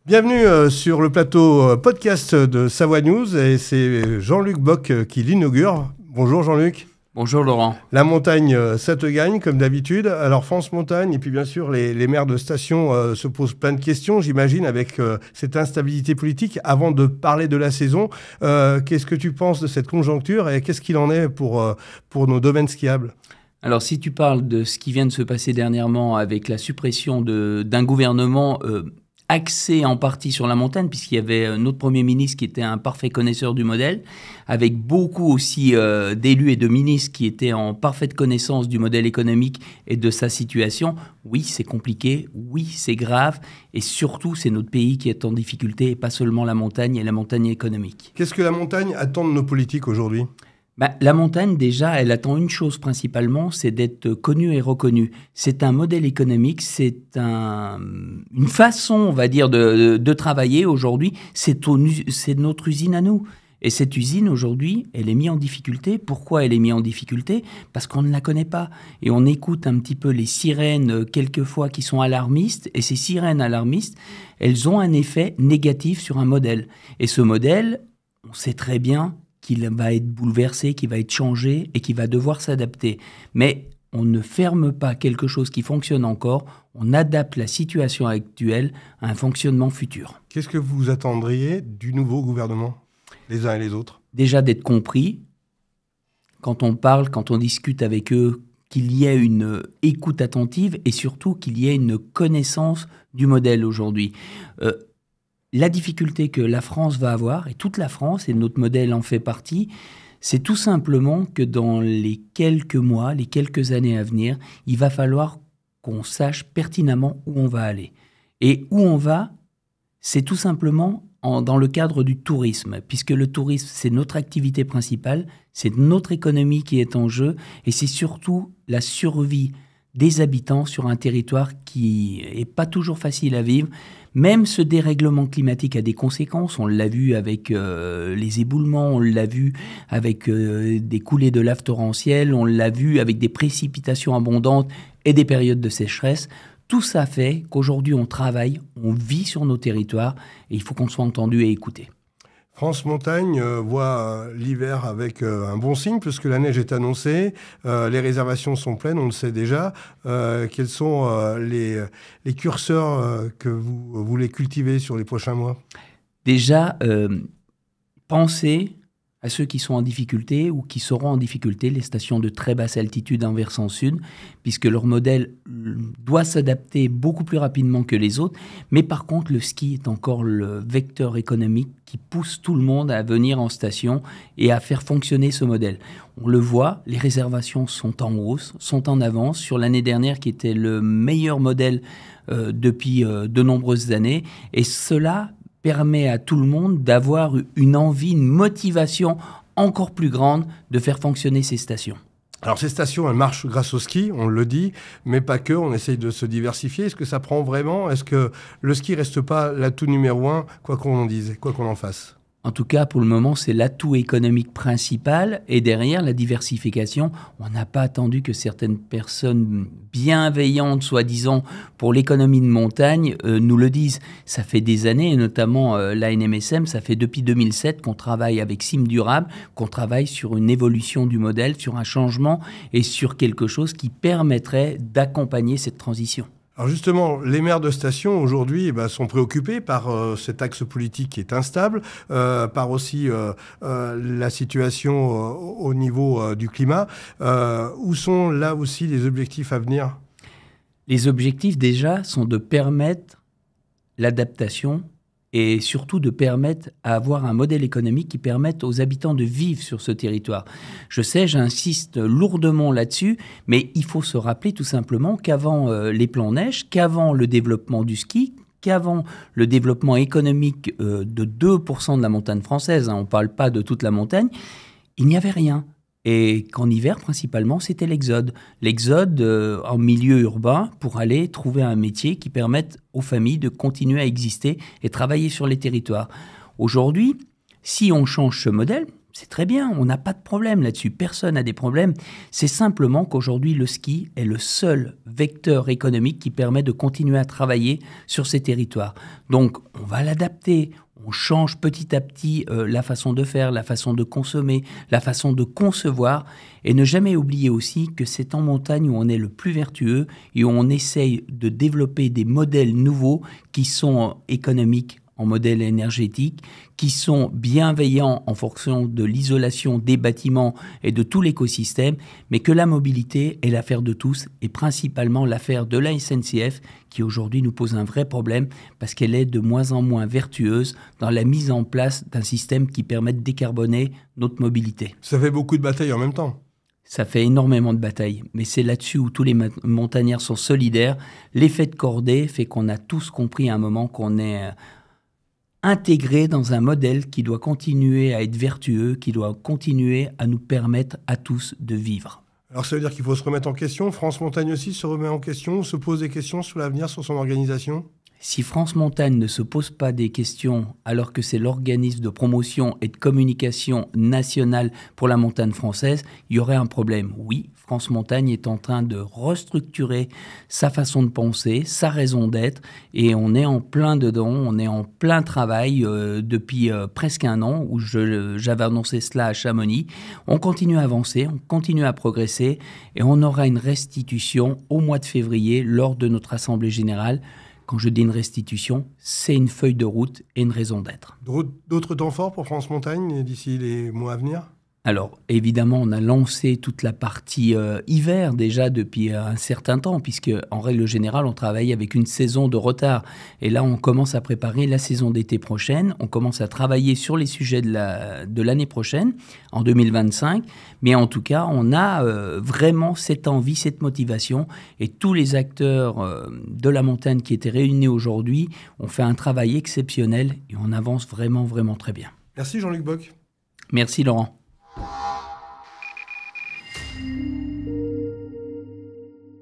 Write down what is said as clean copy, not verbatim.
Bienvenue sur le plateau podcast de Savoie News et c'est Jean-Luc Bock qui l'inaugure. Bonjour Jean-Luc. Bonjour Laurent. La montagne, ça te gagne comme d'habitude. Alors France Montagne et puis bien sûr les maires de station se posent plein de questions, j'imagine, avec cette instabilité politique. Avant de parler de la saison, qu'est-ce que tu penses de cette conjoncture et qu'est-ce qu'il en est pour nos domaines skiables ? Alors si tu parles de ce qui vient de se passer dernièrement avec la suppression d'un gouvernement axé en partie sur la montagne, puisqu'il y avait notre Premier ministre qui était un parfait connaisseur du modèle, avec beaucoup aussi d'élus et de ministres qui étaient en parfaite connaissance du modèle économique et de sa situation. Oui, c'est compliqué, oui, c'est grave, et surtout, c'est notre pays qui est en difficulté, et pas seulement la montagne et la montagne économique. Qu'est-ce que la montagne attend de nos politiques aujourd'hui ? La montagne, déjà, elle attend une chose principalement, c'est d'être connue et reconnue. C'est un modèle économique, c'est une façon, on va dire, de travailler aujourd'hui. C'est notre usine à nous. Et cette usine, aujourd'hui, elle est mise en difficulté. Pourquoi elle est mise en difficulté ? Parce qu'on ne la connaît pas. Et on écoute un petit peu les sirènes, quelquefois, qui sont alarmistes. Et ces sirènes alarmistes, elles ont un effet négatif sur un modèle. Et ce modèle, on sait très bien qu'il va être bouleversé, qu'il va être changé et qu'il va devoir s'adapter. Mais on ne ferme pas quelque chose qui fonctionne encore, on adapte la situation actuelle à un fonctionnement futur. Qu'est-ce que vous attendriez du nouveau gouvernement, les uns et les autres ? Déjà d'être compris, quand on parle, quand on discute avec eux, qu'il y ait une écoute attentive et surtout qu'il y ait une connaissance du modèle aujourd'hui. La difficulté que la France va avoir, et toute la France, et notre modèle en fait partie, c'est tout simplement que dans les quelques mois, les quelques années à venir, il va falloir qu'on sache pertinemment où on va aller. Et où on va, c'est tout simplement dans le cadre du tourisme, puisque le tourisme, c'est notre activité principale, c'est notre économie qui est en jeu, et c'est surtout la survie des habitants sur un territoire qui n'est pas toujours facile à vivre. Même ce dérèglement climatique a des conséquences. On l'a vu avec les éboulements, on l'a vu avec des coulées de lave torrentielles, on l'a vu avec des précipitations abondantes et des périodes de sécheresse. Tout ça fait qu'aujourd'hui, on travaille, on vit sur nos territoires et il faut qu'on soit entendu et écouté. France Montagne voit l'hiver avec un bon signe puisque la neige est annoncée, les réservations sont pleines, on le sait déjà. Quels sont les curseurs que vous voulez cultiver sur les prochains mois ? Déjà, pensez à ceux qui sont en difficulté ou qui seront en difficulté, les stations de très basse altitude en versant sud, puisque leur modèle doit s'adapter beaucoup plus rapidement que les autres. Mais par contre, le ski est encore le vecteur économique qui pousse tout le monde à venir en station et à faire fonctionner ce modèle. On le voit, les réservations sont en hausse, sont en avance sur l'année dernière qui était le meilleur modèle depuis de nombreuses années. Et cela permet à tout le monde d'avoir une envie, une motivation encore plus grande de faire fonctionner ces stations. Alors ces stations, elles marchent grâce au ski, on le dit, mais pas que, on essaye de se diversifier. Est-ce que ça prend vraiment ? Est-ce que le ski ne reste pas l'atout numéro 1, quoi qu'on en dise, quoi qu'on en fasse ? En tout cas, pour le moment, c'est l'atout économique principal. Et derrière, la diversification, on n'a pas attendu que certaines personnes bienveillantes, soi-disant, pour l'économie de montagne, nous le disent. Ça fait des années, et notamment l'ANMSM, ça fait depuis 2007 qu'on travaille avec Sim Durable, qu'on travaille sur une évolution du modèle, sur un changement et sur quelque chose qui permettrait d'accompagner cette transition. Alors justement, les maires de station aujourd'hui sont préoccupés par cet axe politique qui est instable, par aussi la situation au niveau du climat. Où sont là aussi les objectifs à venir ? Les objectifs déjà sont de permettre l'adaptation et surtout de permettre à avoir un modèle économique qui permette aux habitants de vivre sur ce territoire. Je sais, j'insiste lourdement là-dessus, mais il faut se rappeler tout simplement qu'avant les plans neige, qu'avant le développement du ski, qu'avant le développement économique de 2% de la montagne française, on ne parle pas de toute la montagne, il n'y avait rien. Et qu'en hiver, principalement, c'était l'exode. L'exode en milieu urbain pour aller trouver un métier qui permette aux familles de continuer à exister et travailler sur les territoires. Aujourd'hui, si on change ce modèle, C'est très bien, on n'a pas de problème là-dessus, personne n'a des problèmes. C'est simplement qu'aujourd'hui, le ski est le seul vecteur économique qui permet de continuer à travailler sur ces territoires. Donc, on va l'adapter. On change petit à petit la façon de faire, la façon de consommer, la façon de concevoir. Et ne jamais oublier aussi que c'est en montagne où on est le plus vertueux et où on essaye de développer des modèles nouveaux qui sont économiques en modèle énergétique, qui sont bienveillants en fonction de l'isolation des bâtiments et de tout l'écosystème, mais que la mobilité est l'affaire de tous et principalement l'affaire de la SNCF qui aujourd'hui nous pose un vrai problème parce qu'elle est de moins en moins vertueuse dans la mise en place d'un système qui permet de décarboner notre mobilité. Ça fait beaucoup de batailles en même temps. Ça fait énormément de batailles, mais c'est là-dessus où tous les montagnards sont solidaires. L'effet de cordée fait qu'on a tous compris à un moment qu'on est intégré dans un modèle qui doit continuer à être vertueux, qui doit continuer à nous permettre à tous de vivre. Alors ça veut dire qu'il faut se remettre en question. France Montagne aussi se remet en question, se pose des questions sur l'avenir, sur son organisation. Si France Montagne ne se pose pas des questions alors que c'est l'organisme de promotion et de communication nationale pour la montagne française, il y aurait un problème. Oui, France Montagne est en train de restructurer sa façon de penser, sa raison d'être, et on est en plein dedans, on est en plein travail depuis presque un an où j'avais annoncé cela à Chamonix. On continue à avancer, on continue à progresser, et on aura une restitution au mois de février lors de notre Assemblée générale. Quand je dis une restitution, c'est une feuille de route et une raison d'être. D'autres temps forts pour France Montagne d'ici les mois à venir ? Alors, évidemment, on a lancé toute la partie hiver déjà depuis un certain temps, puisque en règle générale, on travaille avec une saison de retard. Et là, on commence à préparer la saison d'été prochaine. On commence à travailler sur les sujets de l'année prochaine, en 2025. Mais en tout cas, on a vraiment cette envie, cette motivation. Et tous les acteurs de la montagne qui étaient réunis aujourd'hui ont fait un travail exceptionnel et on avance vraiment, vraiment très bien. Merci Jean-Luc Bock. Merci Laurent.